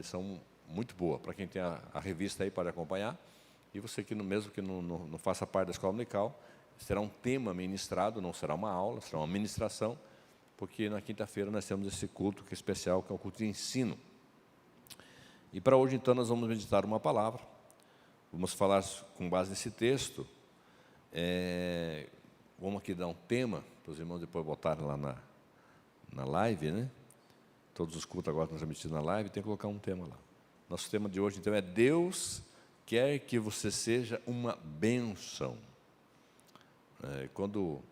São muito boa, para quem tem a revista aí pode acompanhar, e você que mesmo que não faça parte da escola dominical, será um tema ministrado, não será uma aula, será uma ministração, porque na quinta-feira nós temos esse culto que é especial, que é o culto de ensino. E para hoje, então, nós vamos meditar uma palavra, vamos falar com base nesse texto, vamos aqui dar um tema, para os irmãos depois botarem lá na live, né? Todos os cultos agora estão transmitidos na live, tem que colocar um tema lá. Nosso tema de hoje, então, é Deus quer que você seja uma bênção. Quando o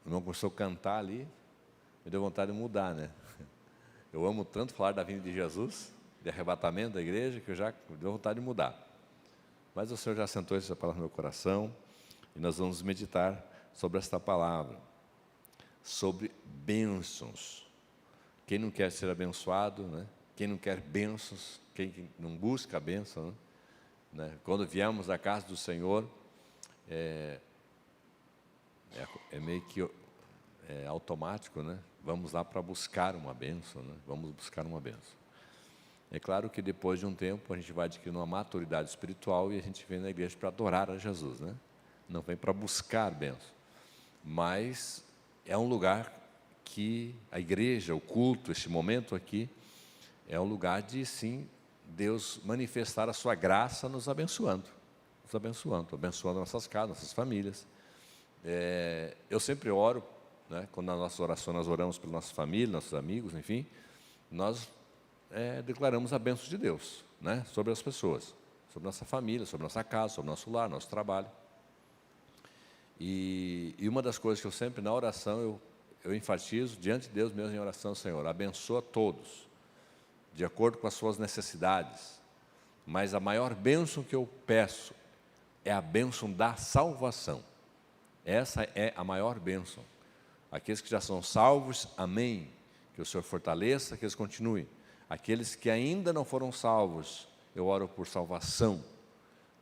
irmão começou a cantar ali, me deu vontade de mudar, né? Eu amo tanto falar da vinda de Jesus, de arrebatamento da igreja, que eu já me deu vontade de mudar. Mas o Senhor já assentou essa palavra no meu coração, e nós vamos meditar sobre esta palavra, sobre bênçãos. Quem não quer ser abençoado, né? Quem não quer bênçãos, quem não busca a bênção, né? Quando viemos à casa do Senhor, é meio que automático, né? Vamos lá para buscar uma bênção, né? Vamos buscar uma bênção. É claro que depois de um tempo a gente vai adquirindo uma maturidade espiritual e a gente vem na igreja para adorar a Jesus, né? Não vem para buscar bênção. Mas é um lugar que a igreja, o culto, este momento aqui, é um lugar de, sim, Deus manifestar a sua graça nos abençoando, abençoando nossas casas, nossas famílias. Eu sempre oro, né, quando na nossa oração nós oramos pela nossa família, nossos amigos, enfim, nós declaramos a bênção de Deus, né, sobre as pessoas, sobre nossa família, sobre nossa casa, sobre nosso lar, nosso trabalho. E uma das coisas que eu sempre, na oração, eu enfatizo diante de Deus mesmo em oração: Senhor, abençoa todos, de acordo com as suas necessidades. Mas a maior bênção que eu peço é a bênção da salvação. Essa é a maior bênção. Aqueles que já são salvos, amém. Que o Senhor fortaleça, que eles continuem. Aqueles que ainda não foram salvos, eu oro por salvação.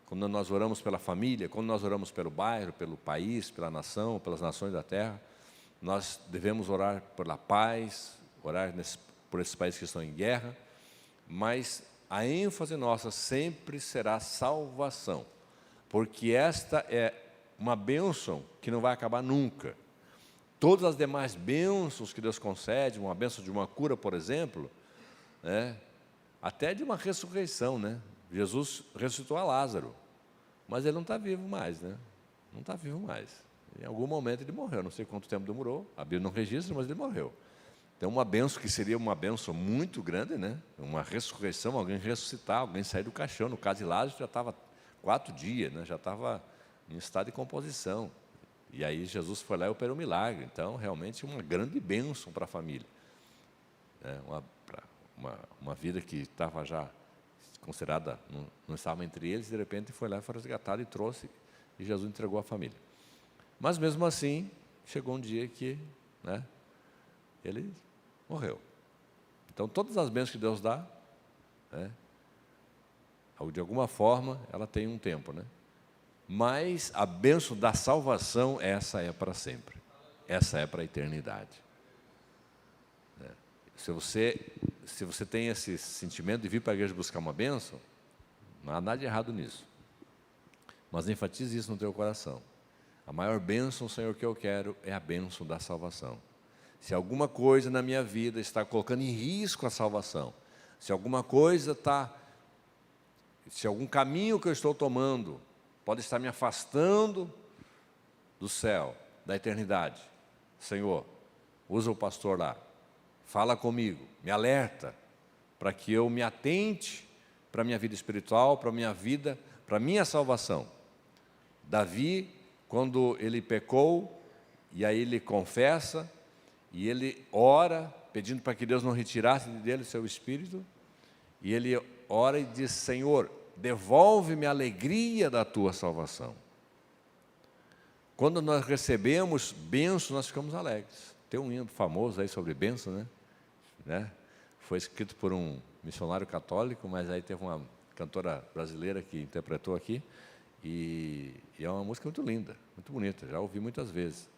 Quando nós oramos pela família, quando nós oramos pelo bairro, pelo país, pela nação, pelas nações da terra, nós devemos orar pela paz, orar por esses países que estão em guerra, mas a ênfase nossa sempre será salvação, porque esta é uma bênção que não vai acabar nunca. Todas as demais bênçãos que Deus concede, uma bênção de uma cura, por exemplo, até de uma ressurreição, né? Jesus ressuscitou a Lázaro, mas ele não está vivo mais, né? Não está vivo mais. Em algum momento ele morreu, não sei quanto tempo demorou, a Bíblia não registra, mas ele morreu. Então, uma bênção que seria uma bênção muito grande, né? Uma ressurreição, alguém ressuscitar, alguém sair do caixão. No caso de Lázaro, já estava 4 dias, né? Já estava em estado de composição. E aí Jesus foi lá e operou um milagre. Então, realmente, uma grande bênção para a família. Uma vida que estava já considerada, não estava entre eles, de repente foi lá e foi resgatado e trouxe, e Jesus entregou a família. Mas mesmo assim, chegou um dia que, né, ele morreu. Então, todas as bênçãos que Deus dá, de alguma forma, ela tem um tempo, né? Mas a bênção da salvação, essa é para sempre. Essa é para a eternidade. Se você tem esse sentimento de vir para a igreja buscar uma bênção, não há nada de errado nisso. Mas enfatize isso no teu coração. A maior bênção, Senhor, que eu quero é a bênção da salvação. Se alguma coisa na minha vida está colocando em risco a salvação, se alguma coisa se algum caminho que eu estou tomando pode estar me afastando do céu, da eternidade, Senhor, usa o pastor lá, fala comigo, me alerta, para que eu me atente para a minha vida espiritual, para a minha vida, para a minha salvação. Davi, quando ele pecou, e aí ele confessa, e ele ora, pedindo para que Deus não retirasse dele o seu espírito, e ele ora e diz: Senhor, devolve-me a alegria da tua salvação. Quando nós recebemos bênçãos, nós ficamos alegres. Tem um hino famoso aí sobre bênção, né? Foi escrito por um missionário católico, mas aí teve uma cantora brasileira que interpretou aqui, e é uma música muito linda, muito bonita, já ouvi muitas vezes.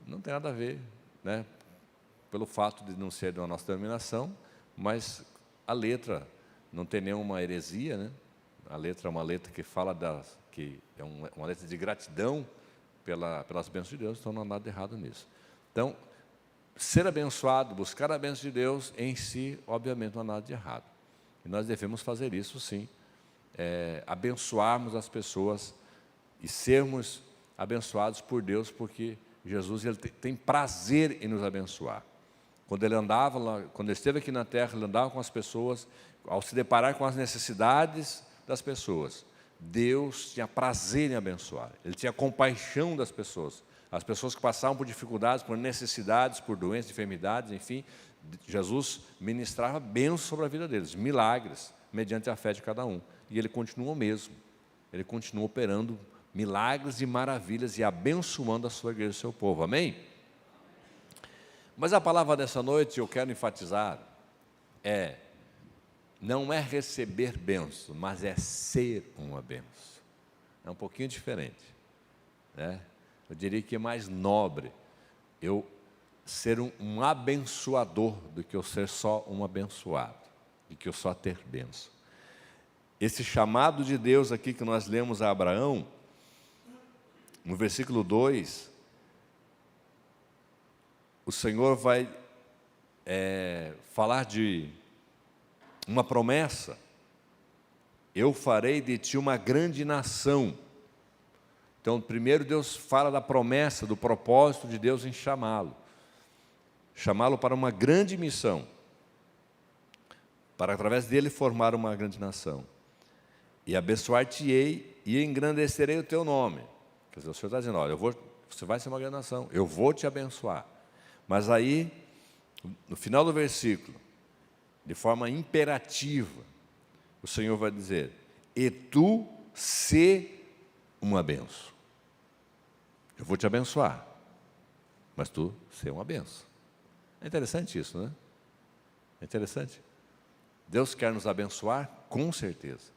Não tem nada a ver, né, pelo fato de não ser da nossa denominação, mas a letra não tem nenhuma heresia, né? A letra é uma letra que fala que é uma letra de gratidão pelas bênçãos de Deus, então não há nada errado nisso. Então, ser abençoado, buscar a bênção de Deus, em si, obviamente, não há nada de errado. E nós devemos fazer isso, sim, abençoarmos as pessoas e sermos abençoados por Deus, porque Jesus ele tem prazer em nos abençoar. Quando ele andava lá, quando ele esteve aqui na terra, ele andava com as pessoas, ao se deparar com as necessidades das pessoas, Deus tinha prazer em abençoar, ele tinha compaixão das pessoas. As pessoas que passavam por dificuldades, por necessidades, por doenças, enfermidades, enfim, Jesus ministrava bênçãos sobre a vida deles, milagres, mediante a fé de cada um. E ele continua o mesmo, ele continua operando milagres e maravilhas e abençoando a sua igreja e o seu povo, amém? Mas a palavra dessa noite, eu quero enfatizar, não é receber bênção, mas é ser uma bênção. É um pouquinho diferente, né? Eu diria que é mais nobre eu ser um abençoador do que eu ser só um abençoado, do que eu só ter bênção. Esse chamado de Deus aqui que nós lemos a Abraão, no versículo 2, o Senhor vai falar de uma promessa: eu farei de ti uma grande nação. Então, primeiro Deus fala da promessa, do propósito de Deus em chamá-lo para uma grande missão, para através dele formar uma grande nação. E abençoar-te-ei e engrandecerei o teu nome. Quer dizer, o Senhor está dizendo, olha, você vai ser uma grande nação, eu vou te abençoar. Mas aí, no final do versículo, de forma imperativa, o Senhor vai dizer, e tu se uma bênção. Eu vou te abençoar, mas tu ser uma bênção. É interessante isso, né? É interessante. Deus quer nos abençoar, com certeza,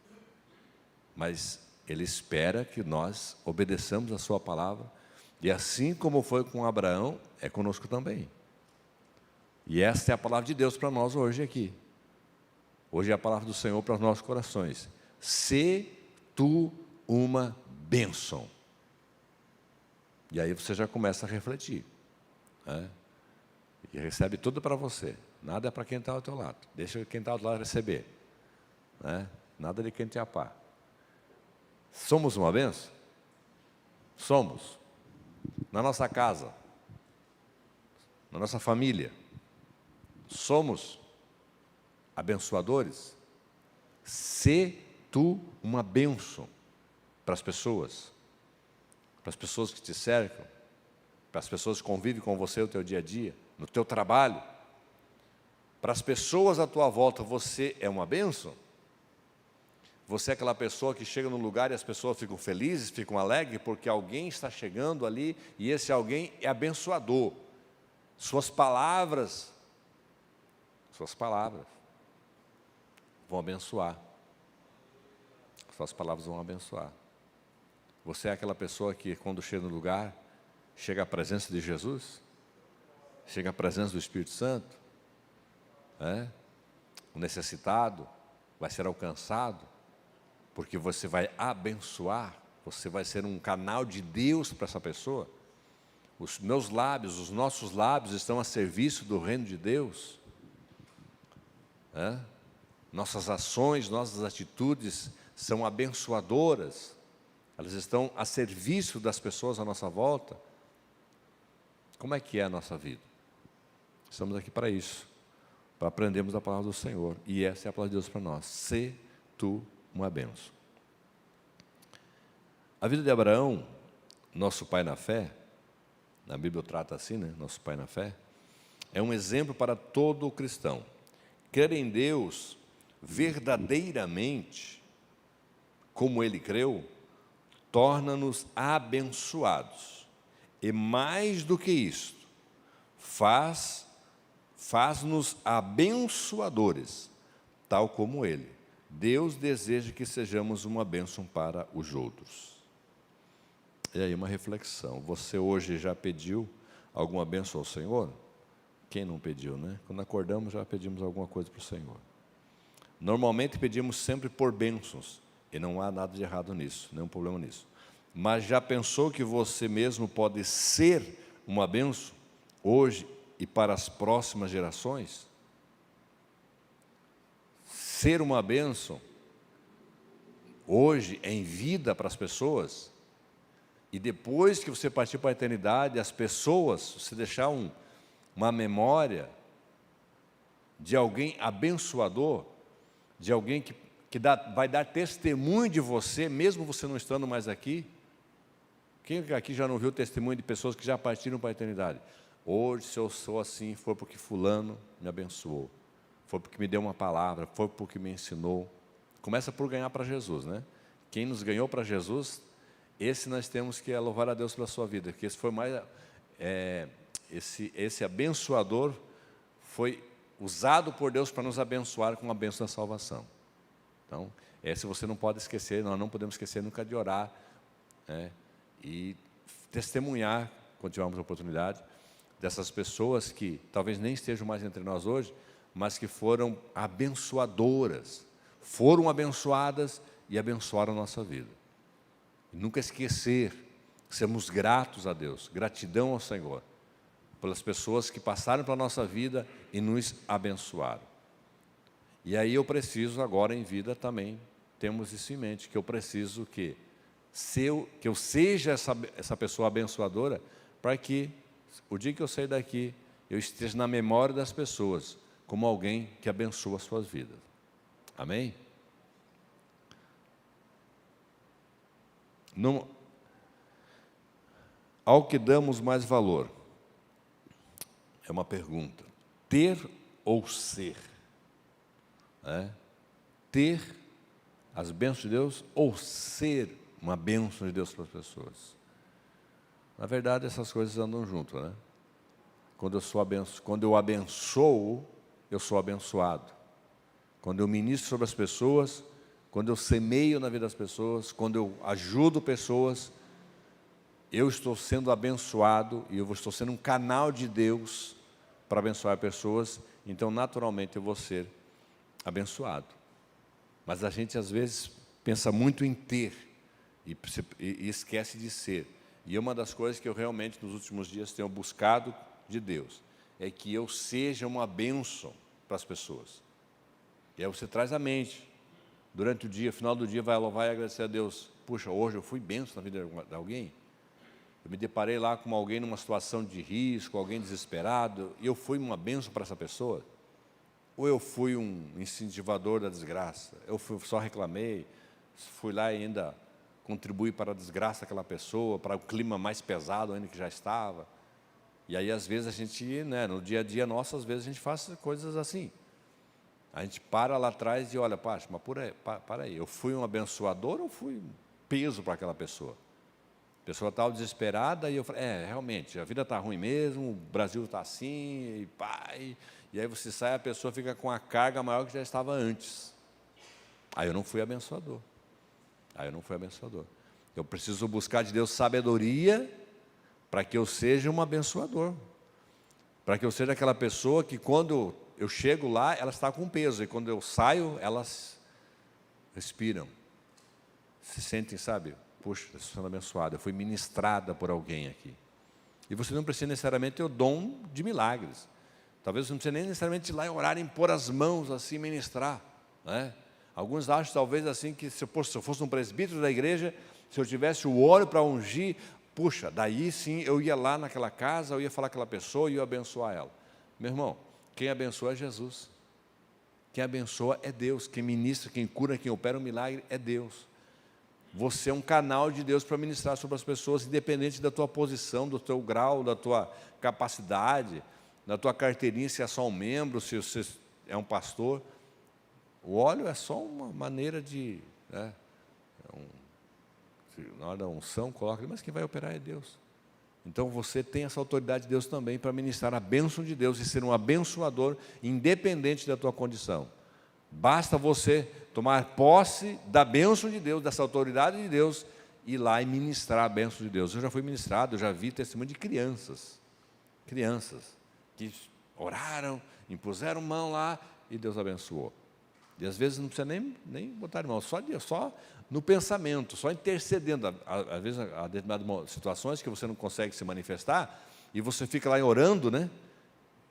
mas Ele espera que nós obedeçamos a sua palavra, e assim como foi com Abraão, é conosco também. E esta é a palavra de Deus para nós hoje aqui. Hoje é a palavra do Senhor para os nossos corações. Se tu uma bênção. E aí você já começa a refletir, né? E recebe tudo para você. Nada é para quem está ao teu lado. Deixa quem está ao teu lado receber, né? Nada de quem te apar. Somos uma bênção? Somos. Na nossa casa, na nossa família, somos abençoadores? Se tu uma bênção para as pessoas que te cercam, para as pessoas que convivem com você no teu dia a dia, no teu trabalho, para as pessoas à tua volta, você é uma bênção? Você é aquela pessoa que chega num lugar e as pessoas ficam felizes, ficam alegres, porque alguém está chegando ali e esse alguém é abençoador. Suas palavras vão abençoar. Suas palavras vão abençoar. Você é aquela pessoa que, quando chega no lugar, chega à presença de Jesus, chega à presença do Espírito Santo, né? O necessitado vai ser alcançado, porque você vai abençoar, você vai ser um canal de Deus para essa pessoa. Os meus lábios, os nossos lábios estão a serviço do reino de Deus, né? Nossas ações, nossas atitudes são abençoadoras, elas estão a serviço das pessoas à nossa volta. Como é que é a nossa vida? Estamos aqui para isso, para aprendermos a palavra do Senhor, e essa é a palavra de Deus para nós. Se tu uma bênção. A vida de Abraão, nosso pai na fé, na Bíblia trata assim, né? Nosso pai na fé, é um exemplo para todo cristão. Crer em Deus verdadeiramente, como ele creu, torna-nos abençoados. E mais do que isso, faz-nos abençoadores, tal como ele. Deus deseja que sejamos uma bênção para os outros. E aí uma reflexão. Você hoje já pediu alguma bênção ao Senhor? Quem não pediu, né? Quando acordamos já pedimos alguma coisa para o Senhor. Normalmente pedimos sempre por bênçãos, e não há nada de errado nisso, nenhum problema nisso. Mas já pensou que você mesmo pode ser uma bênção hoje e para as próximas gerações? Ser uma bênção hoje em vida para as pessoas, e depois que você partir para a eternidade, as pessoas, você deixar uma memória de alguém abençoador, de alguém que vai dar testemunho de você, mesmo você não estando mais aqui. Quem aqui já não viu testemunho de pessoas que já partiram para a eternidade? Hoje, se eu sou assim, foi porque fulano me abençoou, foi porque me deu uma palavra, foi porque me ensinou. Começa por ganhar para Jesus, né? Quem nos ganhou para Jesus, esse nós temos que louvar a Deus pela sua vida, porque esse foi mais, esse abençoador foi usado por Deus para nos abençoar com a bênção da salvação. Então, esse você não pode esquecer, nós não podemos esquecer nunca de orar, né? E testemunhar, quando tivermos a oportunidade, dessas pessoas que talvez nem estejam mais entre nós hoje, mas que foram abençoadoras, foram abençoadas e abençoaram a nossa vida. E nunca esquecer, sermos gratos a Deus, gratidão ao Senhor, pelas pessoas que passaram pela nossa vida e nos abençoaram. E aí eu preciso agora em vida também, temos isso em mente, que eu preciso que eu seja essa pessoa abençoadora, para que o dia que eu sair daqui, eu esteja na memória das pessoas, como alguém que abençoa as suas vidas. Amém? Ao que damos mais valor? É uma pergunta. Ter ou ser? Ter as bênçãos de Deus ou ser uma bênção de Deus para as pessoas? Na verdade, essas coisas andam juntas, né? Quando eu abençoo, eu sou abençoado. Quando eu ministro sobre as pessoas, quando eu semeio na vida das pessoas, quando eu ajudo pessoas, eu estou sendo abençoado e eu estou sendo um canal de Deus para abençoar pessoas, então naturalmente eu vou ser abençoado. Mas a gente às vezes pensa muito em ter e esquece de ser. E uma das coisas que eu realmente nos últimos dias tenho buscado de Deus é que eu seja uma bênção para as pessoas. E aí você traz à mente, durante o dia, final do dia, vai louvar e agradecer a Deus. Puxa, hoje eu fui bênção na vida de alguém. Eu me deparei lá com alguém numa situação de risco, alguém desesperado, e eu fui uma bênção para essa pessoa? Ou eu fui um incentivador da desgraça? Eu só reclamei, fui lá e ainda contribuí para a desgraça daquela pessoa, para o clima mais pesado ainda que já estava. E aí, às vezes, a gente, né, no dia a dia nosso, às vezes a gente faz coisas assim. A gente para lá atrás e olha, mas para aí, eu fui um abençoador ou fui um peso para aquela pessoa? A pessoa estava desesperada e eu falei, realmente, a vida está ruim mesmo, o Brasil está assim, e aí você sai, a pessoa fica com a carga maior que já estava antes. Aí eu não fui abençoador. Eu preciso buscar de Deus sabedoria para que eu seja um abençoador. Para que eu seja aquela pessoa que quando eu chego lá, ela está com peso, e quando eu saio, elas respiram, se sentem, sabe? Puxa, estou sendo abençoada, eu fui ministrada por alguém aqui. E você não precisa necessariamente ter o dom de milagres. Talvez você não precise nem necessariamente ir lá e orar, impor as mãos assim, ministrar, né? Alguns acham talvez assim que se eu fosse um presbítero da igreja, se eu tivesse o óleo para ungir, puxa, daí sim eu ia lá naquela casa, eu ia falar com aquela pessoa e ia abençoar ela. Meu irmão, quem abençoa é Jesus. Quem abençoa é Deus. Quem ministra, quem cura, quem opera um milagre é Deus. Você é um canal de Deus para ministrar sobre as pessoas, independente da tua posição, do teu grau, da tua capacidade, da tua carteirinha, se é só um membro, se você é um pastor. O óleo é só uma maneira de, né, na hora da unção, coloca, mas quem vai operar é Deus. Então você tem essa autoridade de Deus também para ministrar a bênção de Deus e ser um abençoador, independente da tua condição. Basta você tomar posse da bênção de Deus, dessa autoridade de Deus, ir lá e ministrar a bênção de Deus. Eu já fui ministrado, eu já vi testemunho de crianças que oraram, impuseram mão lá e Deus abençoou. E às vezes não precisa nem botar de mão, só no pensamento, só intercedendo. Às vezes, há determinadas situações que você não consegue se manifestar, e você fica lá orando, né?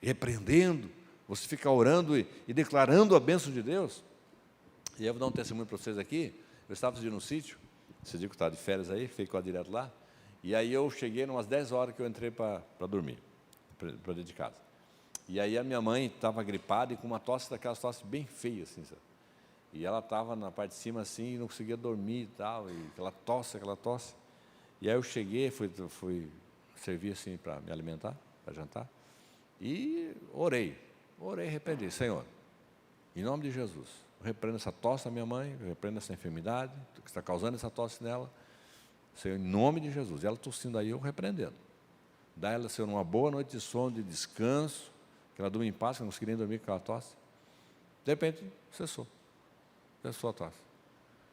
Repreendendo, você fica orando e declarando a bênção de Deus. E eu vou dar um testemunho para vocês aqui. Eu estava no sítio, esse dia que eu estava de férias aí, fiquei com a direto lá, e aí eu cheguei umas 10 horas que eu entrei para dormir, para dentro de casa. E aí a minha mãe estava gripada e com uma tosse, daquelas tosses bem feias, assim, sabe? E ela estava na parte de cima assim, e não conseguia dormir e tal, e aquela tosse. E aí eu cheguei, fui servir assim para me alimentar, para jantar, e orei, repreendi: Senhor, em nome de Jesus, eu repreendo essa tosse da minha mãe, eu repreendo essa enfermidade que está causando essa tosse nela, Senhor, em nome de Jesus. E ela tossindo aí, eu repreendendo. Dá ela, Senhor, uma boa noite de sono, de descanso, que ela durma em paz, que eu não conseguia nem dormir com aquela tosse. De repente, cessou a tosse.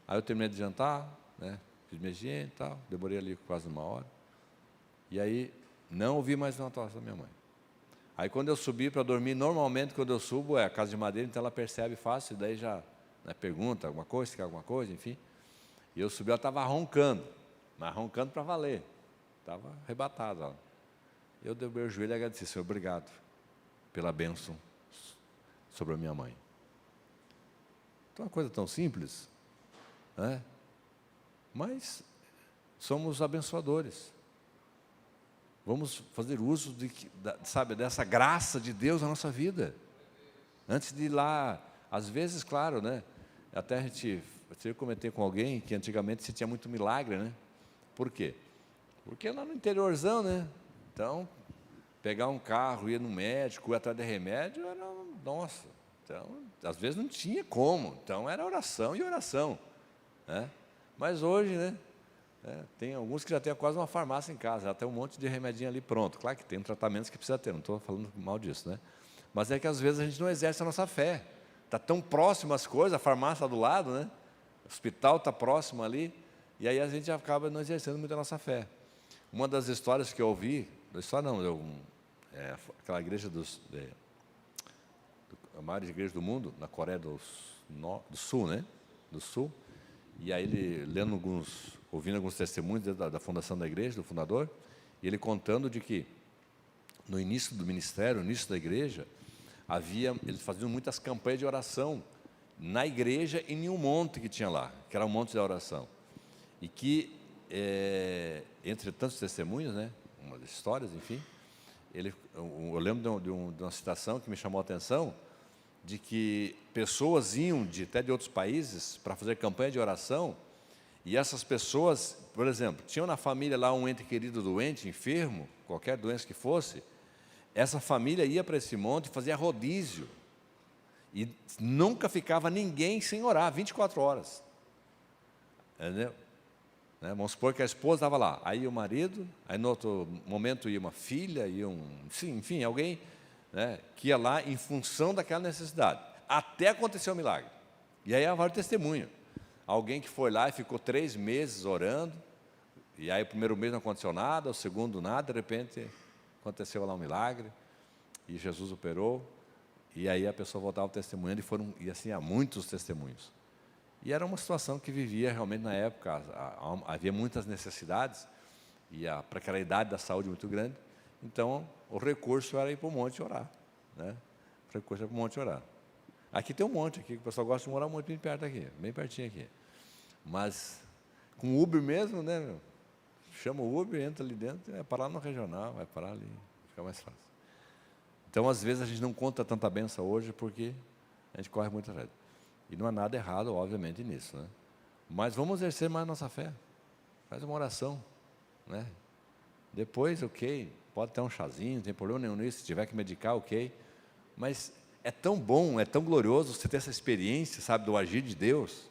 Aí eu terminei de jantar, né, fiz minha higiene e tal, demorei ali quase uma hora. E aí, não ouvi mais uma tosse da minha mãe. Aí quando eu subi para dormir, normalmente quando eu subo é a casa de madeira, então ela percebe fácil, e daí já, né, pergunta alguma coisa, se quer alguma coisa, enfim. E eu subi, ela estava roncando, mas roncando para valer, estava arrebatada. Eu dei o meu joelho e agradeci: Senhor, obrigado pela bênção sobre a minha mãe. Então, uma coisa tão simples, né? Mas somos abençoadores. Vamos fazer uso dessa graça de Deus na nossa vida. Antes de ir lá, às vezes, claro, né? Até eu comentei com alguém que antigamente se tinha muito milagre, né? Por quê? Porque lá no interiorzão, né? Então, pegar um carro, ir no médico, ir atrás de remédio, era, nossa. Então, às vezes não tinha como. Então, era oração e oração, né? Mas hoje, né? Tem alguns que já têm quase uma farmácia em casa, já tem um monte de remedinho ali pronto. Claro que tem tratamentos que precisa ter, não estou falando mal disso, né? Mas é que às vezes a gente não exerce a nossa fé. Está tão próximo as coisas, a farmácia está do lado, né? O hospital está próximo ali, e aí a gente acaba não exercendo muito a nossa fé. Uma das histórias que eu ouvi, aquela igreja a maior igreja do mundo, na Coreia do Sul, né? Do Sul. E aí ele ouvindo alguns testemunhos da fundação da igreja, do fundador, e ele contando de que no início do ministério, no início da igreja, eles faziam muitas campanhas de oração na igreja e em um monte que tinha lá, que era o monte da oração. E que, entre tantos testemunhos, né, umas histórias, enfim, eu lembro de uma citação que me chamou a atenção, de que pessoas iam até de outros países para fazer campanha de oração, e essas pessoas, por exemplo, tinham na família lá um ente querido doente, enfermo, qualquer doença que fosse, essa família ia para esse monte e fazia rodízio, e nunca ficava ninguém sem orar, 24 horas. Entendeu? Vamos supor que a esposa estava lá, aí ia o marido, aí no outro momento ia uma filha, enfim, alguém, né, que ia lá em função daquela necessidade, até acontecer o milagre. E aí há vários testemunhos. Alguém que foi lá e ficou 3 meses orando, e aí o primeiro mês não aconteceu nada, o segundo nada, de repente aconteceu lá um milagre, e Jesus operou, e aí a pessoa voltava testemunhando, e assim há muitos testemunhos. E era uma situação que vivia realmente na época, havia muitas necessidades, e a precariedade da saúde muito grande, então o recurso era ir para o monte orar, né? O recurso era para o monte orar. Aqui tem um monte, aqui, que o pessoal gosta de morar muito bem perto aqui, bem pertinho aqui. Mas com Uber mesmo, né, meu? Chama o Uber, entra ali dentro, vai parar no regional, vai parar ali, fica mais fácil. Então, às vezes, a gente não conta tanta benção hoje porque a gente corre muito atrás. E não há nada errado, obviamente, nisso, né? Mas vamos exercer mais nossa fé. Faz uma oração, né? Depois, ok, pode ter um chazinho, não tem problema nenhum nisso, se tiver que medicar, ok. Mas é tão bom, é tão glorioso você ter essa experiência, sabe, do agir de Deus.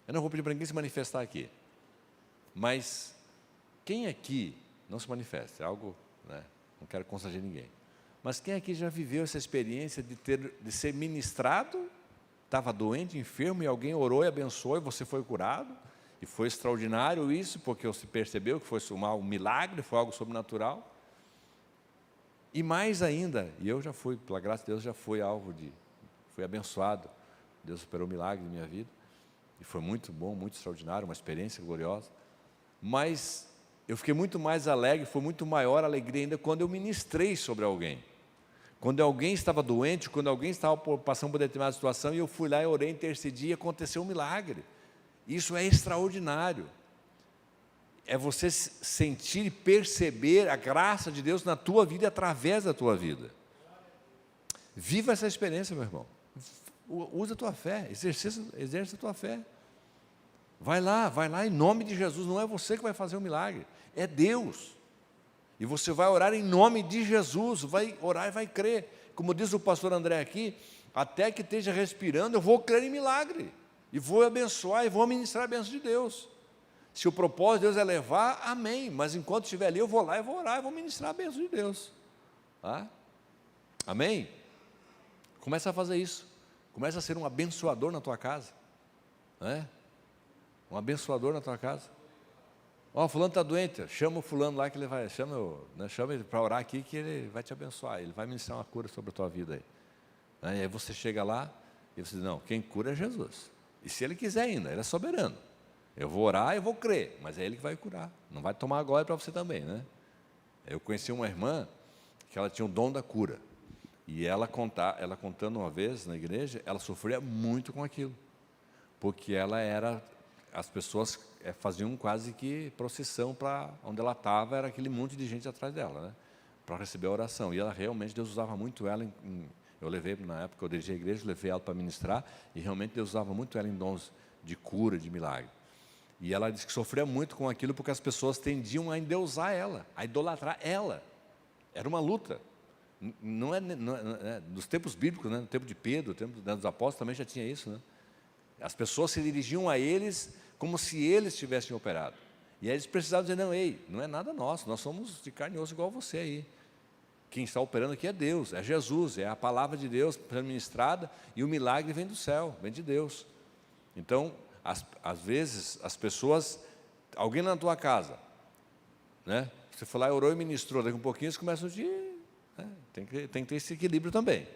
Eu não vou pedir para ninguém se manifestar aqui. Mas quem aqui não se manifesta? É algo, né? Não quero constranger ninguém. Mas quem aqui já viveu essa experiência de ser ministrado, estava doente, enfermo, e alguém orou e abençoou, e você foi curado? E foi extraordinário isso, porque você percebeu que foi um milagre, foi algo sobrenatural. E mais ainda, e eu já fui, pela graça de Deus, fui abençoado Deus operou um milagre na minha vida, e foi muito bom, muito extraordinário, uma experiência gloriosa. Mas eu fiquei muito mais alegre, foi muito maior a alegria ainda quando eu ministrei sobre alguém. Quando alguém estava doente, quando alguém estava passando por determinada situação, e eu fui lá e orei, intercedi, e aconteceu um milagre. Isso é extraordinário. É você sentir e perceber a graça de Deus na tua vida e através da tua vida. Viva essa experiência, meu irmão. Usa a tua fé, exerce a tua fé. Vai lá, em nome de Jesus. Não é você que vai fazer o milagre, é Deus. E você vai orar em nome de Jesus, vai orar e vai crer. Como diz o pastor André aqui, até que esteja respirando, eu vou crer em milagre. E vou abençoar, e vou ministrar a bênção de Deus. Se o propósito de Deus é levar, amém. Mas enquanto estiver ali, eu vou lá e vou orar, e vou ministrar a bênção de Deus. Tá? Amém? Começa a fazer isso. Começa a ser um abençoador na tua casa. Um abençoador na tua casa. Fulano está doente, chama o fulano lá que ele vai, chama ele para orar aqui que ele vai te abençoar, ele vai ministrar uma cura sobre a tua vida aí. E aí você chega lá e você diz, não, quem cura é Jesus. E se ele quiser ainda, ele é soberano. Eu vou orar e vou crer, mas é ele que vai curar. Não vai tomar agora para você também, né? Eu conheci uma irmã que ela tinha o dom da cura. E ela contando uma vez na igreja, ela sofria muito com aquilo. Porque as pessoas faziam quase que procissão para onde ela estava, era aquele monte de gente atrás dela, né? Para receber a oração. E ela realmente, Deus usava muito ela eu levei, na época eu dirigi a igreja, levei ela para ministrar, e realmente Deus usava muito ela em dons de cura, de milagre. E ela disse que sofria muito com aquilo, porque as pessoas tendiam a endeusar ela, a idolatrar ela. Era uma luta. Não é dos tempos bíblicos, né? No tempo de Pedro, no tempo dos apóstolos também já tinha isso, né? As pessoas se dirigiam a eles como se eles tivessem operado. E aí eles precisavam dizer, não é nada nosso, nós somos de carne e osso igual você aí. Quem está operando aqui é Deus, é Jesus, é a palavra de Deus sendo ministrada, e o milagre vem do céu, vem de Deus. Então, às vezes, as pessoas, alguém na tua casa, né? Você foi lá, orou e ministrou, daqui a um pouquinho eles começam a te... Tem que ter esse equilíbrio também.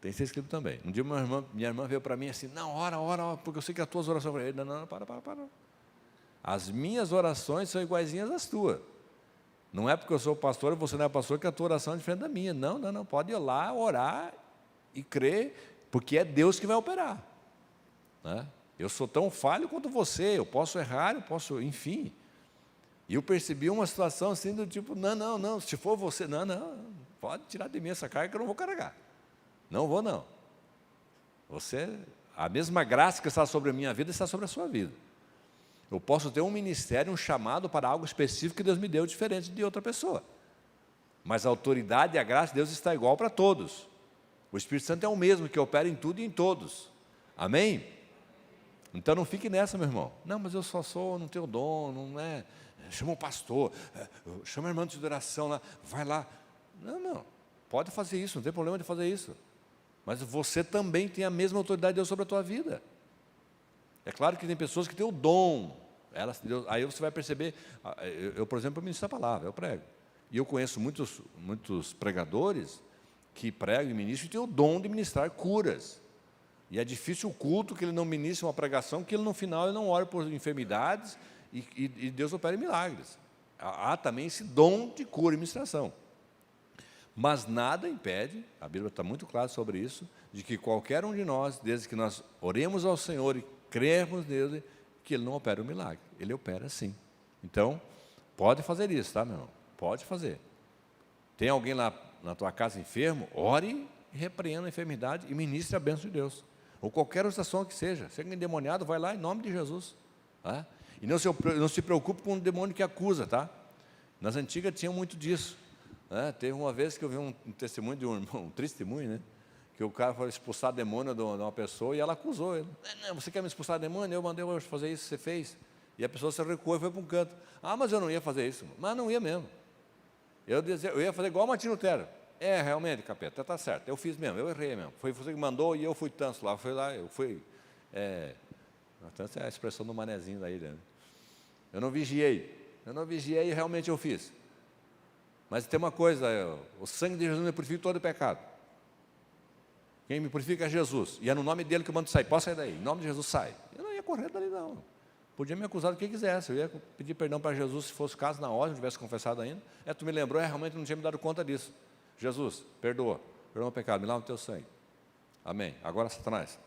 Tem que ter esse equilíbrio também. Um dia minha irmã veio para mim assim, não, ora, porque eu sei que as tuas orações... Eu falei, não, para. As minhas orações são iguaizinhas às tuas. Não é porque eu sou pastor e você não é pastor que a tua oração é diferente da minha. Não, pode ir lá, orar e crer, porque é Deus que vai operar. Né? Eu sou tão falho quanto você, eu posso errar, enfim. E eu percebi uma situação assim do tipo, não, se for você, não, pode tirar de mim essa carga que eu não vou carregar. Não vou, não. A mesma graça que está sobre a minha vida está sobre a sua vida. Eu posso ter um ministério, um chamado para algo específico que Deus me deu diferente de outra pessoa. Mas a autoridade e a graça de Deus está igual para todos. O Espírito Santo é o mesmo que opera em tudo e em todos. Amém? Então não fique nessa, meu irmão. Não, mas eu não tenho dom, não é. Chama o pastor, chama a irmã de oração lá, vai lá. Não, pode fazer isso, não tem problema de fazer isso. Mas você também tem a mesma autoridade de Deus sobre a tua vida. É claro que tem pessoas que têm o dom. Aí você vai perceber, eu por exemplo, ministro a palavra, eu prego. E eu conheço muitos pregadores que pregam e ministram e têm o dom de ministrar curas. E é difícil o culto que ele não ministre uma pregação, que ele no final ele não ore por enfermidades e Deus opera em milagres. Há também esse dom de cura e ministração. Mas nada impede, a Bíblia está muito clara sobre isso, de que qualquer um de nós, desde que nós oremos ao Senhor e crermos nele, que Ele não opera o milagre. Ele opera sim. Então, pode fazer isso, tá, meu irmão? Pode fazer. Tem alguém lá na tua casa enfermo? Ore e repreenda a enfermidade e ministre a bênção de Deus. Ou qualquer outra situação que seja. Se alguém endemoniado, vai lá em nome de Jesus. Tá? E não se preocupe com o demônio que acusa, tá? Nas antigas tinha muito disso. Teve uma vez que eu vi um testemunho de um irmão, um testemunho, né? Que o cara foi expulsar demônio de uma pessoa e ela acusou ele. Não, você quer me expulsar demônio? Eu mandei hoje fazer isso, você fez. E a pessoa se recuou e foi para um canto. Mas eu não ia fazer isso. Mas não ia mesmo. Eu ia fazer igual o Martinho Lutero. Realmente, capeta, está certo. Eu fiz mesmo, eu errei mesmo. Foi você que mandou e eu fui tanto lá. Eu fui... tanto é a expressão do manezinho daí, né? Eu não vigiei e realmente eu fiz. Mas tem uma coisa, o sangue de Jesus me purifica todo o pecado. Quem me purifica é Jesus. E é no nome dele que eu mando sair. Pode sair daí. Em nome de Jesus, sai. Eu não ia correr dali, não. Podia me acusar do que quisesse. Eu ia pedir perdão para Jesus, se fosse o caso, na hora, não tivesse confessado ainda. Tu me lembrou, realmente não tinha me dado conta disso. Jesus, perdoa o pecado, me lava o teu sangue. Amém. Agora, Satanás,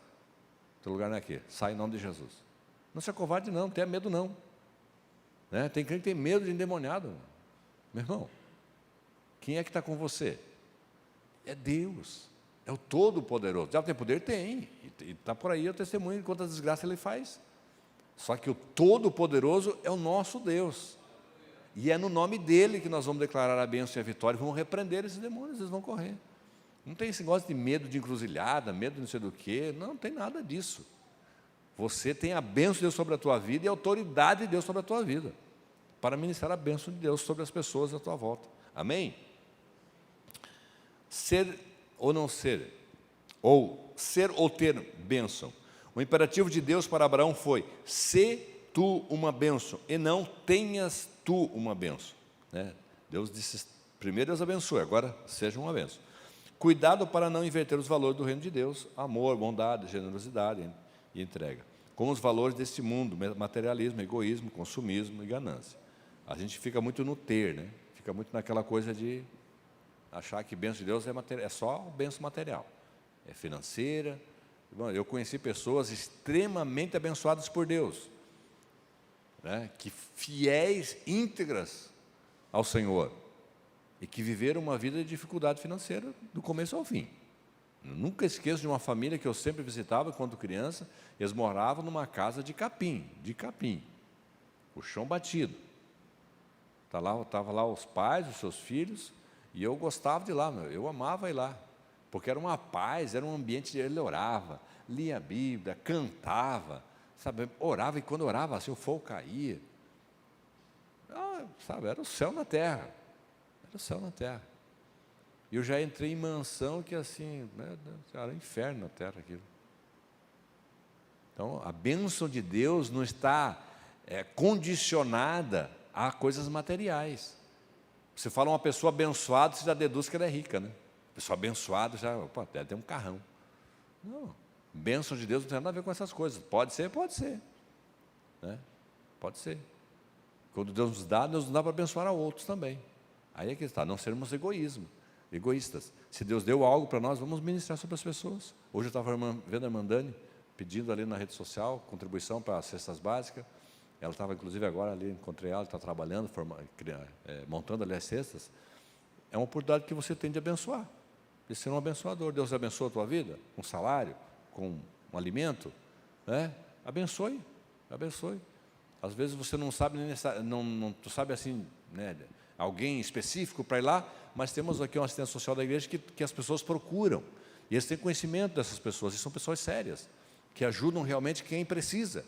teu lugar não é aqui. Sai em nome de Jesus. Não seja covarde, não tenha medo, não. Né? Tem crente que tem medo de endemoniado. Meu irmão, quem é que está com você? É Deus. É o Todo-Poderoso. Já tem poder? Tem. E está por aí o testemunho de quantas desgraças ele faz. Só que o Todo-Poderoso é o nosso Deus. E é no nome dele que nós vamos declarar a bênção e a vitória. Vamos repreender esses demônios, eles vão correr. Não tem esse negócio de medo de encruzilhada, medo de não sei do quê. Não tem nada disso. Você tem a bênção de Deus sobre a tua vida e a autoridade de Deus sobre a tua vida, para ministrar a bênção de Deus sobre as pessoas à tua volta. Amém? Ser ou não ser, ou ser ou ter bênção. O imperativo de Deus para Abraão foi: se tu uma bênção, e não tenhas tu uma bênção. Né? Deus disse, primeiro Deus abençoe, agora seja uma bênção. Cuidado para não inverter os valores do reino de Deus: amor, bondade, generosidade e entrega, com os valores deste mundo: materialismo, egoísmo, consumismo e ganância. A gente fica muito no ter, né? Fica muito naquela coisa de achar que bênção de Deus é só bênção material, é financeira. Bom, eu conheci pessoas extremamente abençoadas por Deus, né? Que fiéis, íntegras ao Senhor, e que viveram uma vida de dificuldade financeira do começo ao fim. Eu nunca esqueço de uma família que eu sempre visitava quando criança. Eles moravam numa casa de capim, o chão batido. Estavam lá os pais, os seus filhos, e eu gostava de ir lá, eu amava ir lá, porque era uma paz, era um ambiente, ele orava, lia a Bíblia, cantava, sabe, orava, e quando orava assim, o fogo caía. Sabe, era o céu na terra, era o céu na terra. E eu já entrei em mansão que assim, né, era um inferno na terra aquilo. Então, a bênção de Deus não está condicionada a coisas materiais. Você fala uma pessoa abençoada, você já deduz que ela é rica, né? Pessoa abençoada, já, deve ter um carrão. Não, bênção de Deus não tem nada a ver com essas coisas. Pode ser, né? Pode ser. Quando Deus nos dá para abençoar a outros também. Aí é que está, não sermos egoístas. Se Deus deu algo para nós, vamos ministrar sobre as pessoas. Hoje eu estava vendo a irmã Dani pedindo ali na rede social contribuição para as cestas básicas. Ela estava, inclusive, agora ali, encontrei ela, está trabalhando, montando ali as cestas. É uma oportunidade que você tem de abençoar, de ser um abençoador. Deus abençoa a tua vida, com salário, com um alimento, né? Abençoe. Às vezes você não sabe, tu sabe assim, né, alguém específico para ir lá, mas temos aqui uma assistência social da igreja que as pessoas procuram, e eles têm conhecimento dessas pessoas, e são pessoas sérias, que ajudam realmente quem precisa.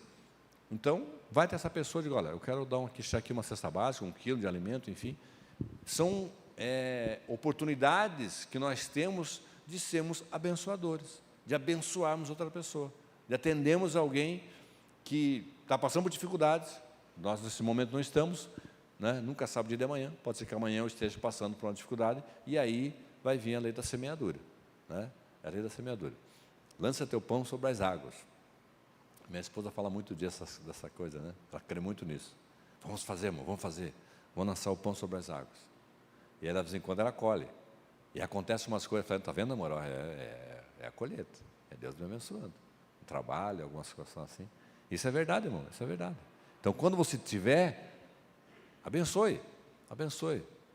Então, vai ter essa pessoa e diga: olha, eu quero dar aqui uma cesta básica, 1 quilo de alimento, enfim. São oportunidades que nós temos de sermos abençoadores, de abençoarmos outra pessoa, de atendermos alguém que está passando por dificuldades. Nós, nesse momento, não estamos, né? Nunca sabe o dia de amanhã, pode ser que amanhã eu esteja passando por uma dificuldade, e aí vai vir a lei da semeadura, né? A lei da semeadura. Lança teu pão sobre as águas. Minha esposa fala muito dessa coisa, né? Ela crê muito nisso. Vamos fazer, irmão, vamos lançar o pão sobre as águas. E ela, de vez em quando, ela colhe. E acontece umas coisas, está vendo, amor? É a colheita, é Deus me abençoando. Um trabalho, alguma situação assim. Isso é verdade, irmão, isso é verdade. Então, quando você tiver, abençoe,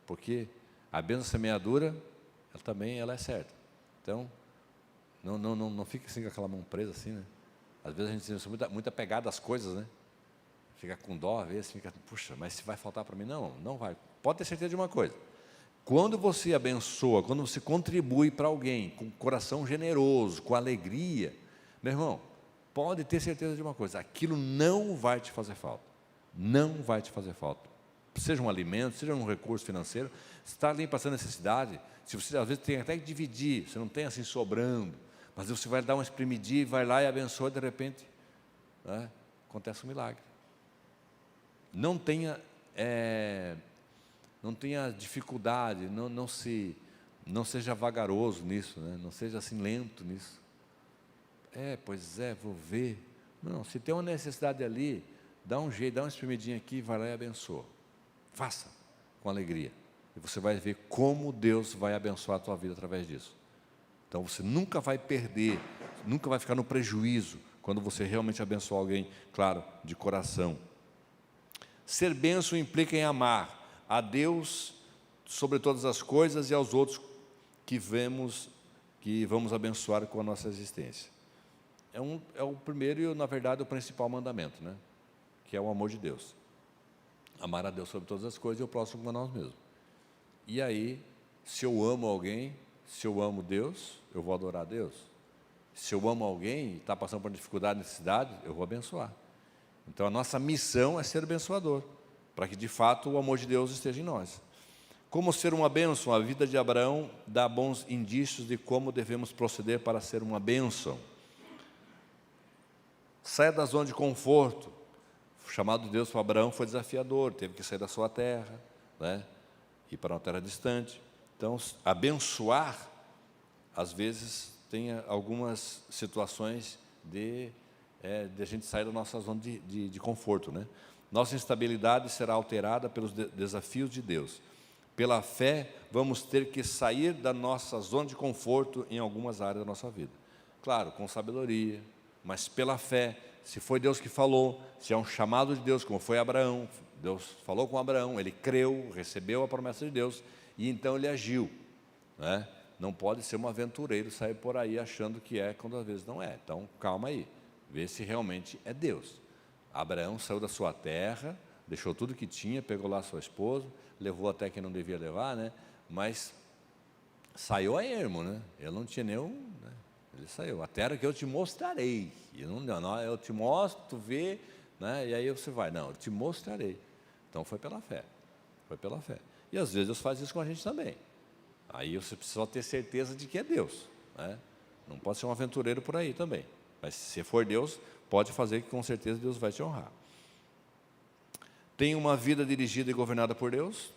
porque a bênção semeadura, ela também é certa. Então, não fique assim com aquela mão presa assim, né? Às vezes a gente tem muito apegado às coisas, né? Fica com dó, às vezes fica, puxa, mas se vai faltar para mim? Não vai. Pode ter certeza de uma coisa: quando você abençoa, quando você contribui para alguém com coração generoso, com alegria, meu irmão, pode ter certeza de uma coisa: aquilo não vai te fazer falta. Não vai te fazer falta. Seja um alimento, seja um recurso financeiro, se está ali passando necessidade, se você às vezes tem até que dividir, você não tem assim sobrando, mas você vai dar uma espremidinha, vai lá e abençoa, de repente, né, acontece um milagre. Não tenha dificuldade, não se Não seja vagaroso nisso, né? Não seja assim lento nisso. Pois é, vou ver. Não, se tem uma necessidade ali, dá um jeito, dá uma espremidinha aqui, vai lá e abençoa. Faça com alegria. E você vai ver como Deus vai abençoar a tua vida através disso. Então você nunca vai perder, nunca vai ficar no prejuízo quando você realmente abençoar alguém, claro, de coração. Ser bênção implica em amar a Deus sobre todas as coisas e aos outros que vamos abençoar com a nossa existência. É o primeiro e, na verdade, o principal mandamento, né? Que é o amor de Deus. Amar a Deus sobre todas as coisas e o próximo como a nós mesmos. E aí, se eu amo alguém, se eu amo Deus, eu vou adorar a Deus. Se eu amo alguém e está passando por dificuldade, necessidade, eu vou abençoar. Então, a nossa missão é ser abençoador, para que, de fato, o amor de Deus esteja em nós. Como ser uma bênção? A vida de Abraão dá bons indícios de como devemos proceder para ser uma bênção. Saia da zona de conforto. O chamado de Deus para Abraão foi desafiador, teve que sair da sua terra, né? Ir para uma terra distante. Então, abençoar, às vezes, tem algumas situações de a gente sair da nossa zona de conforto, né? Nossa instabilidade será alterada pelos desafios de Deus. Pela fé, vamos ter que sair da nossa zona de conforto em algumas áreas da nossa vida. Claro, com sabedoria, mas pela fé. Se foi Deus que falou, se é um chamado de Deus, como foi Abraão, Deus falou com Abraão, ele creu, recebeu a promessa de Deus, e então ele agiu, né? Não pode ser um aventureiro, sair por aí achando que é, quando às vezes não é. Então, calma aí, vê se realmente é Deus. Abraão saiu da sua terra, deixou tudo que tinha, pegou lá sua esposa, levou até quem não devia levar, né? Mas saiu a ermo, né? Ele não tinha nenhum, né? Ele saiu, a terra que eu te mostrarei. E não, eu te mostro, tu vê, né? E aí você vai, não, eu te mostrarei. Então foi pela fé, foi pela fé. E às vezes Deus faz isso com a gente também. Aí você precisa ter certeza de que é Deus, né? Não pode ser um aventureiro por aí também. Mas se for Deus, pode fazer que com certeza Deus vai te honrar. Tem uma vida dirigida e governada por Deus.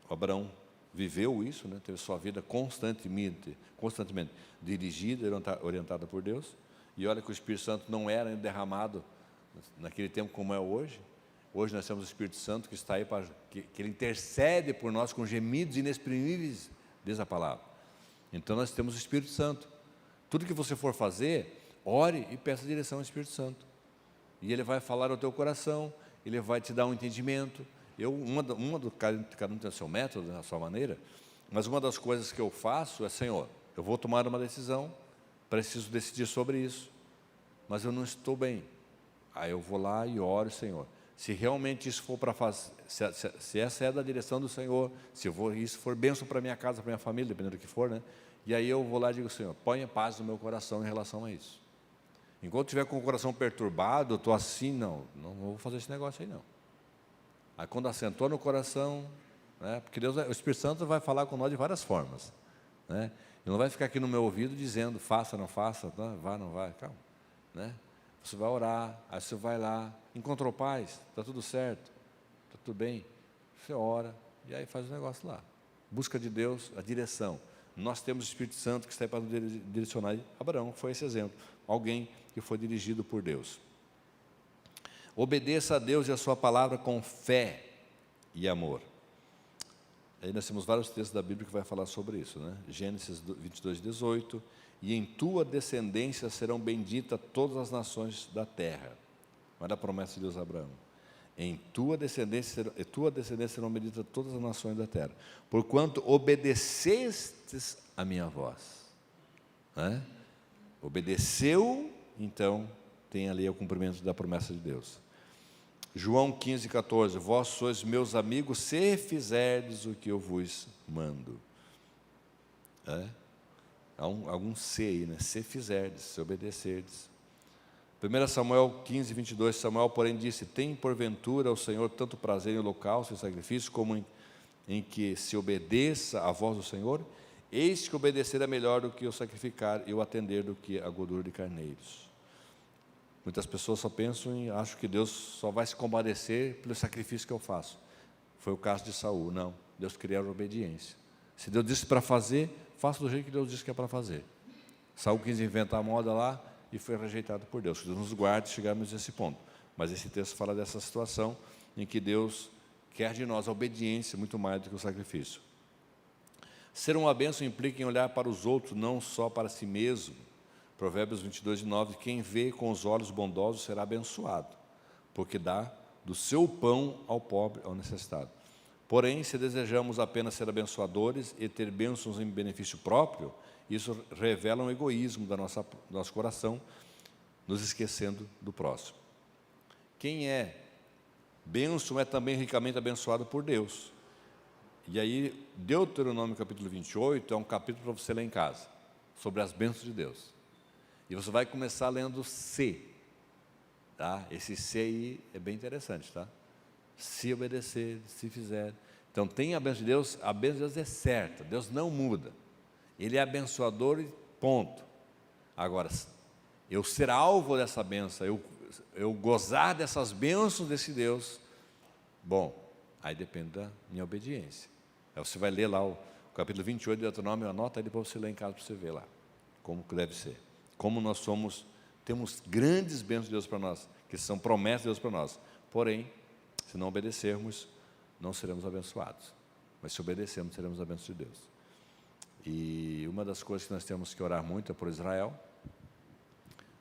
O Abraão viveu isso, né? Teve sua vida constantemente dirigida e orientada por Deus. E olha que o Espírito Santo não era derramado naquele tempo como é hoje. Hoje nós temos o Espírito Santo que está aí, que ele intercede por nós com gemidos inexprimíveis, diz a palavra. Então nós temos o Espírito Santo. Tudo que você for fazer, ore e peça direção ao Espírito Santo. E ele vai falar ao teu coração, ele vai te dar um entendimento. Cada um tem o seu método, a sua maneira, mas uma das coisas que eu faço é, Senhor, eu vou tomar uma decisão, preciso decidir sobre isso, mas eu não estou bem. Aí eu vou lá e oro, Senhor. Se realmente isso for para fazer, se essa é da direção do Senhor, se isso for bênção para minha casa, para minha família, dependendo do que for, né? E aí eu vou lá e digo, Senhor, ponha paz no meu coração em relação a isso. Enquanto estiver com o coração perturbado, eu estou assim, não vou fazer esse negócio aí não. Aí quando assentou no coração, né? Porque Deus, o Espírito Santo vai falar com nós de várias formas, né? Ele não vai ficar aqui no meu ouvido dizendo, faça, não faça, tá? Vá, não vai, calma, né? Você vai orar, aí você vai lá, encontrou paz, está tudo certo, está tudo bem, você ora, e aí faz o negócio lá. Busca de Deus a direção. Nós temos o Espírito Santo que está aí para nos direcionar. Abraão foi esse exemplo, alguém que foi dirigido por Deus. Obedeça a Deus e a sua palavra com fé e amor. Aí nós temos vários textos da Bíblia que vai falar sobre isso, né? Gênesis 22:18, e em tua descendência serão benditas todas as nações da terra. Olha a promessa de Deus a Abraão. Em tua descendência serão benditas todas as nações da terra, porquanto obedecestes a minha voz. Né? Obedeceu, então tem ali o cumprimento da promessa de Deus. João 15:14, vós sois meus amigos, se fizerdes o que eu vos mando. Há algum se aí, né? Se fizerdes, se obedecerdes. 1 Samuel 15:22, Samuel, porém, disse, tem porventura ao Senhor tanto prazer em holocausto e sacrifício, como em que se obedeça à voz do Senhor? Eis que obedecer é melhor do que o sacrificar, e o atender do que a gordura de carneiros. Muitas pessoas só pensam e acham que Deus só vai se compadecer pelo sacrifício que eu faço. Foi o caso de Saul. Não, Deus queria a obediência. Se Deus disse para fazer, faça do jeito que Deus disse que é para fazer. Saul quis inventar a moda lá e foi rejeitado por Deus. Que Deus nos guarde chegarmos a esse ponto. Mas esse texto fala dessa situação em que Deus quer de nós a obediência muito mais do que o sacrifício. Ser uma bênção implica em olhar para os outros, não só para si mesmo. Provérbios 22:9, quem vê com os olhos bondosos será abençoado, porque dá do seu pão ao pobre, ao necessitado. Porém, se desejamos apenas ser abençoadores e ter bênçãos em benefício próprio, isso revela um egoísmo do nosso coração, nos esquecendo do próximo. Quem é bênção é também ricamente abençoado por Deus. E aí, Deuteronômio capítulo 28 é um capítulo para você ler em casa, sobre as bênçãos de Deus. E você vai começar lendo C, tá? Esse C aí é bem interessante, tá? Se obedecer, se fizer. Então, tem a bênção de Deus é certa, Deus não muda. Ele é abençoador e ponto. Agora, eu ser alvo dessa bênção, eu gozar dessas bênçãos desse Deus, bom, aí depende da minha obediência. Aí você vai ler lá o capítulo 28 de Deuteronômio, anota aí depois você lê em casa para você ver lá, como que deve ser. Como nós temos grandes bênçãos de Deus para nós, que são promessas de Deus para nós. Porém, se não obedecermos, não seremos abençoados. Mas se obedecermos, seremos a bênção de Deus. E uma das coisas que nós temos que orar muito é por Israel,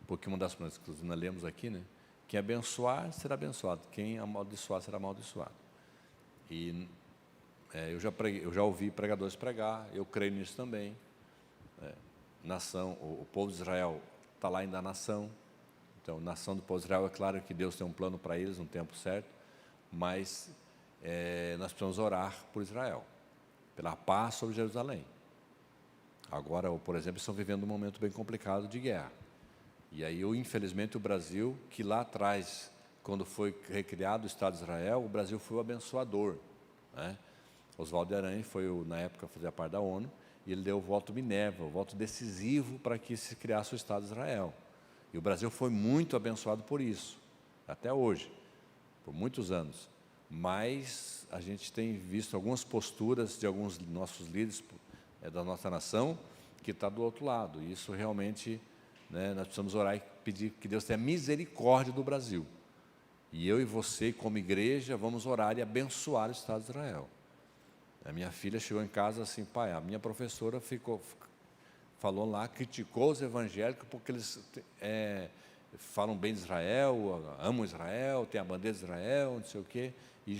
porque uma das coisas que nós lemos aqui, né? Quem abençoar, será abençoado. Quem amaldiçoar, será amaldiçoado. E eu já ouvi pregadores pregar, eu creio nisso também. O povo de Israel está lá ainda a nação. Então, nação do povo de Israel, é claro que Deus tem um plano para eles, no tempo certo, mas nós precisamos orar por Israel, pela paz sobre Jerusalém. Agora, por exemplo, estão vivendo um momento bem complicado de guerra. E aí, infelizmente, o Brasil, que lá atrás, quando foi recriado o Estado de Israel, o Brasil foi o abençoador, né? Oswaldo de Aranha foi, na época, fazia parte da ONU, e ele deu o voto Minerva, o voto decisivo para que se criasse o Estado de Israel. E o Brasil foi muito abençoado por isso, até hoje, por muitos anos. Mas a gente tem visto algumas posturas de alguns nossos líderes da nossa nação, que está do outro lado. E isso realmente, né, nós precisamos orar e pedir que Deus tenha misericórdia do Brasil. E eu e você, como igreja, vamos orar e abençoar o Estado de Israel. A minha filha chegou em casa assim, pai, a minha professora falou lá, criticou os evangélicos porque eles falam bem de Israel, amam Israel, têm a bandeira de Israel, não sei o quê, e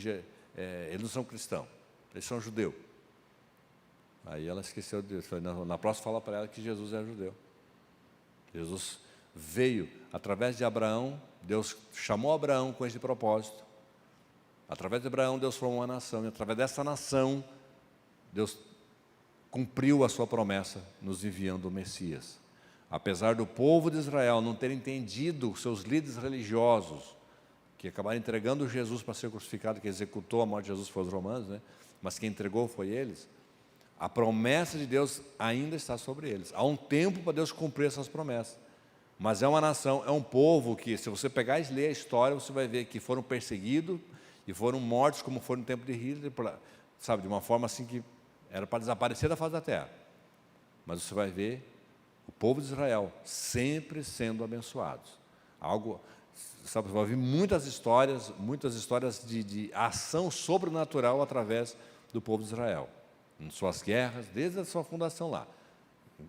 eles não são cristãos, eles são judeus. Aí ela esqueceu disso. Na próxima fala para ela que Jesus é judeu. Jesus veio através de Abraão, Deus chamou Abraão com esse propósito. Através de Abraão, Deus formou uma nação, e através dessa nação, Deus cumpriu a sua promessa, nos enviando o Messias. Apesar do povo de Israel não ter entendido, seus líderes religiosos, que acabaram entregando Jesus para ser crucificado, que executou a morte de Jesus foi os romanos, né? Mas quem entregou foi eles. A promessa de Deus ainda está sobre eles. Há um tempo para Deus cumprir essas promessas. Mas é uma nação, é um povo que, se você pegar e ler a história, você vai ver que foram perseguidos e foram mortos, como foram no tempo de Hitler, sabe, de uma forma assim que era para desaparecer da face da terra. Mas você vai ver o povo de Israel sempre sendo abençoados. Sabe, você vai ouvir muitas histórias de ação sobrenatural através do povo de Israel. Em suas guerras, desde a sua fundação lá.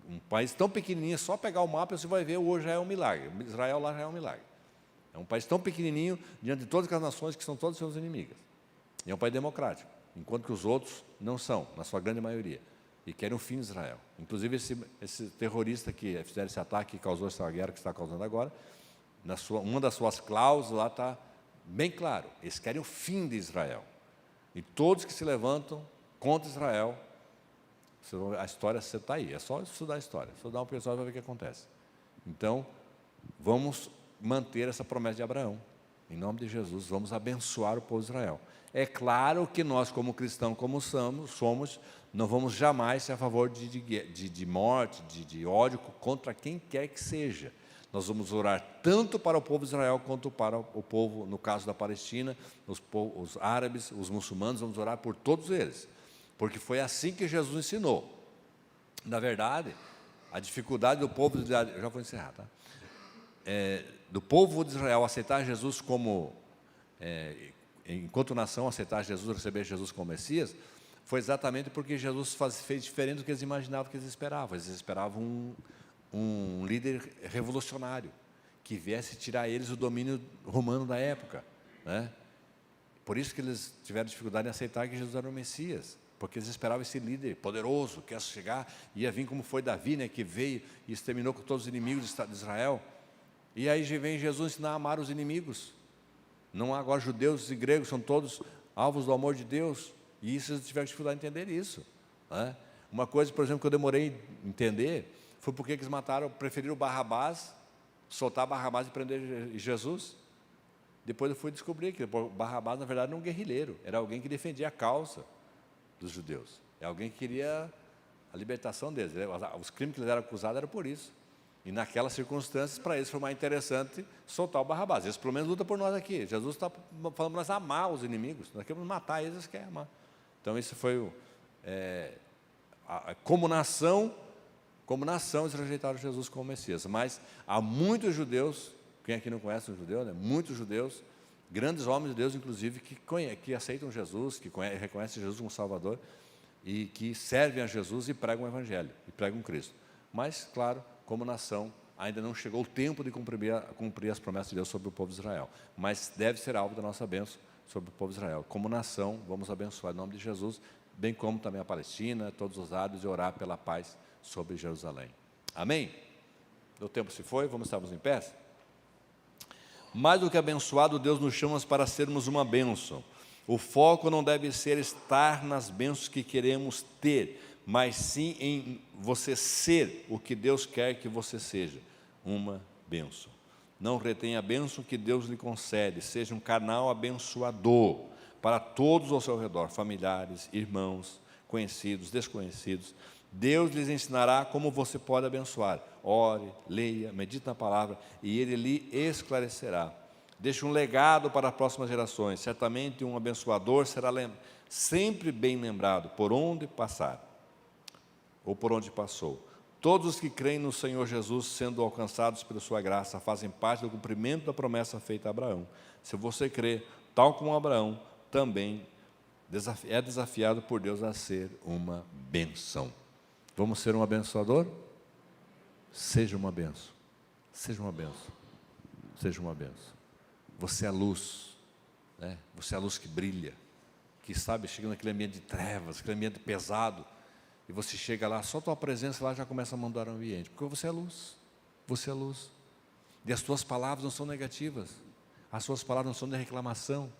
Um país tão pequenininho, só pegar o mapa você vai ver, hoje já é um milagre. Israel lá já é um milagre. É um país tão pequenininho, diante de todas as nações que são todas suas inimigas. E é um país democrático, enquanto que os outros não são, na sua grande maioria. E querem o fim de Israel. Inclusive, esse terrorista que fizeram esse ataque, que causou essa guerra que está causando agora, uma das suas cláusulas lá está bem claro, eles querem o fim de Israel. E todos que se levantam contra Israel, a história está aí, é só estudar a história, estudar um pessoal vai ver o que acontece. Então, vamos manter essa promessa de Abraão, em nome de Jesus, vamos abençoar o povo de Israel. É claro que nós, como cristãos, como somos, não vamos jamais ser a favor de morte, de ódio contra quem quer que seja. Nós vamos orar tanto para o povo de Israel quanto para o povo, no caso da Palestina, os árabes, os muçulmanos, vamos orar por todos eles. porque foi assim que Jesus ensinou. Na verdade, a dificuldade do povo de Israel, eu já vou encerrar, tá? Do povo de Israel aceitar Jesus como, enquanto nação, aceitar Jesus, receber Jesus como Messias, foi exatamente porque Jesus fez diferente do que eles imaginavam, que eles esperavam. Eles esperavam um líder revolucionário, que viesse tirar eles o domínio romano da época, né? Por isso que eles tiveram dificuldade em aceitar que Jesus era o Messias, porque eles esperavam esse líder poderoso, que ia chegar, ia vir como foi Davi, né, que veio e exterminou com todos os inimigos de Israel. E aí vem Jesus ensinar a amar os inimigos. Não há agora judeus e gregos, são todos alvos do amor de Deus. E isso eles tiveram dificuldade de entender isso, né? Uma coisa, por exemplo, que eu demorei a entender, foi porque eles preferiram Barrabás, soltar Barrabás e prender Jesus. Depois eu fui descobrir que Barrabás, na verdade, era um guerrilheiro, era alguém que defendia a causa dos judeus, é alguém que queria a libertação deles. Os crimes que eles eram acusados eram por isso. E naquelas circunstâncias, para eles foi mais interessante soltar o Barrabás. Eles pelo menos lutam por nós aqui. Jesus está falando para nós amar os inimigos, nós queremos matar eles, eles querem amar. Então isso foi como nação, eles rejeitaram Jesus como Messias. Mas há muitos judeus, quem aqui não conhece um judeu, né? Muitos judeus, grandes homens de Deus, inclusive, que aceitam Jesus, que reconhecem Jesus como Salvador, e que servem a Jesus e pregam o Evangelho, e pregam Cristo. Mas, claro, como nação, ainda não chegou o tempo de cumprir as promessas de Deus sobre o povo de Israel. Mas deve ser alvo da nossa bênção sobre o povo de Israel. Como nação, vamos abençoar em nome de Jesus, bem como também a Palestina, todos os lados, e orar pela paz sobre Jerusalém. Amém? O tempo se foi, vamos estarmos em pé? Mais do que abençoado, Deus nos chama para sermos uma bênção. O foco não deve ser estar nas bênçãos que queremos ter, mas sim em você ser o que Deus quer que você seja, uma bênção. Não retenha a bênção que Deus lhe concede, seja um canal abençoador para todos ao seu redor, familiares, irmãos, conhecidos, desconhecidos. Deus lhes ensinará como você pode abençoar. Ore, leia, medite na palavra e Ele lhe esclarecerá. Deixe um legado para as próximas gerações. Certamente um abençoador será sempre bem lembrado por onde passar ou por onde passou. Todos os que creem no Senhor Jesus, sendo alcançados pela sua graça, fazem parte do cumprimento da promessa feita a Abraão. Se você crê, tal como Abraão, também é desafiado por Deus a ser uma bênção. Vamos ser um abençoador? Seja uma bênção. Seja uma bênção. Seja uma bênção. Você é a luz, né? Você é a luz que brilha, que chega naquele ambiente de trevas, aquele ambiente pesado, e você chega lá, só a tua presença lá já começa a mudar o ambiente, porque você é luz, você é luz. E as tuas palavras não são negativas, as suas palavras não são de reclamação,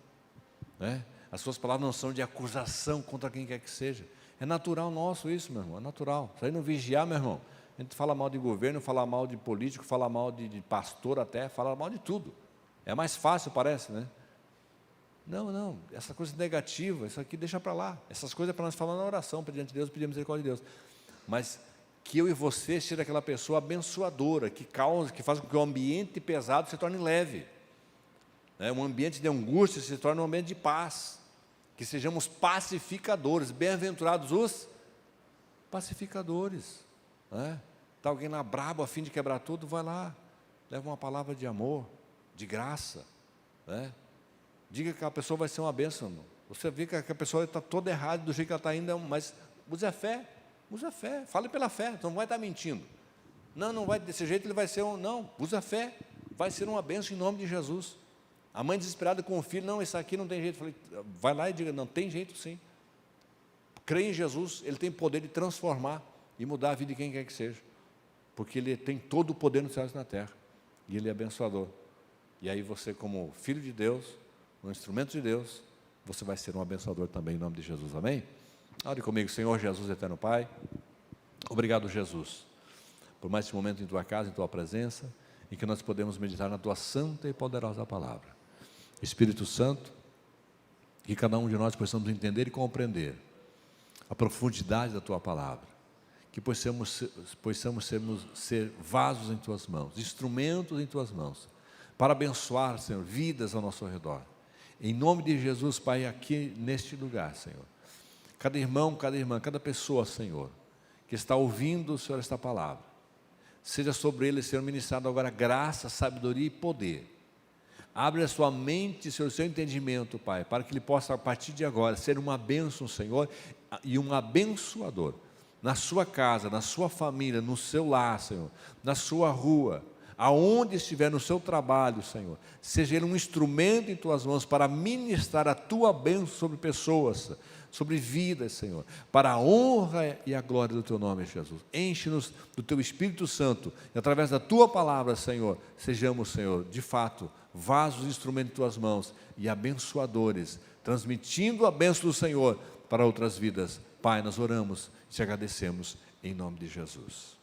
né? As suas palavras não são de acusação contra quem quer que seja. É natural nosso isso, meu irmão, é natural. Se aí não vigiar, meu irmão, a gente fala mal de governo, fala mal de político, fala mal de pastor até, fala mal de tudo. É mais fácil, parece, né? Não, essa coisa negativa, isso aqui deixa para lá. Essas coisas é para nós falar na oração, diante de Deus, pedir misericórdia de Deus. Mas que eu e você seja aquela pessoa abençoadora, que faz com que o ambiente pesado se torne leve, né? Um ambiente de angústia se torne um ambiente de paz. Que sejamos pacificadores, bem-aventurados os pacificadores, né? Está alguém lá brabo a fim de quebrar tudo, vai lá, leva uma palavra de amor, de graça, né? Diga que a pessoa vai ser uma bênção, irmão. Você vê que a pessoa está toda errada do jeito que ela está indo, mas use a fé, fale pela fé, então não vai estar mentindo. Não vai desse jeito, ele vai ser não, use a fé, vai ser uma bênção em nome de Jesus. A mãe desesperada com o filho, não, isso aqui não tem jeito. Falei, vai lá e diga, não, tem jeito sim. Creia em Jesus, Ele tem poder de transformar e mudar a vida de quem quer que seja, porque Ele tem todo o poder nos céus e na terra, e Ele é abençoador. E aí você, como filho de Deus, um instrumento de Deus, você vai ser um abençoador também em nome de Jesus, amém? Ore comigo. Senhor Jesus, eterno Pai, obrigado, Jesus, por mais esse momento em Tua casa, em Tua presença, em que nós podemos meditar na Tua santa e poderosa palavra. Espírito Santo, que cada um de nós possamos entender e compreender a profundidade da Tua palavra, que possamos ser vasos em Tuas mãos, instrumentos em Tuas mãos, para abençoar, Senhor, vidas ao nosso redor. Em nome de Jesus, Pai, aqui neste lugar, Senhor, cada irmão, cada irmã, cada pessoa, Senhor, que está ouvindo, Senhor, esta palavra. Seja sobre ele, Senhor, ministrado agora graça, sabedoria e poder. Abre a sua mente, Senhor, o seu entendimento, Pai, para que ele possa, a partir de agora, ser uma bênção, Senhor, e um abençoador, na sua casa, na sua família, no seu lar, Senhor, na sua rua, aonde estiver no seu trabalho, Senhor, seja ele um instrumento em tuas mãos para ministrar a tua bênção sobre pessoas, sobre vidas, Senhor, para a honra e a glória do teu nome, Jesus. Enche-nos do teu Espírito Santo, e através da tua palavra, Senhor, sejamos, Senhor, de fato, vasos, instrumentos em tuas mãos e abençoadores, transmitindo a bênção do Senhor para outras vidas. Pai, nós oramos e te agradecemos em nome de Jesus.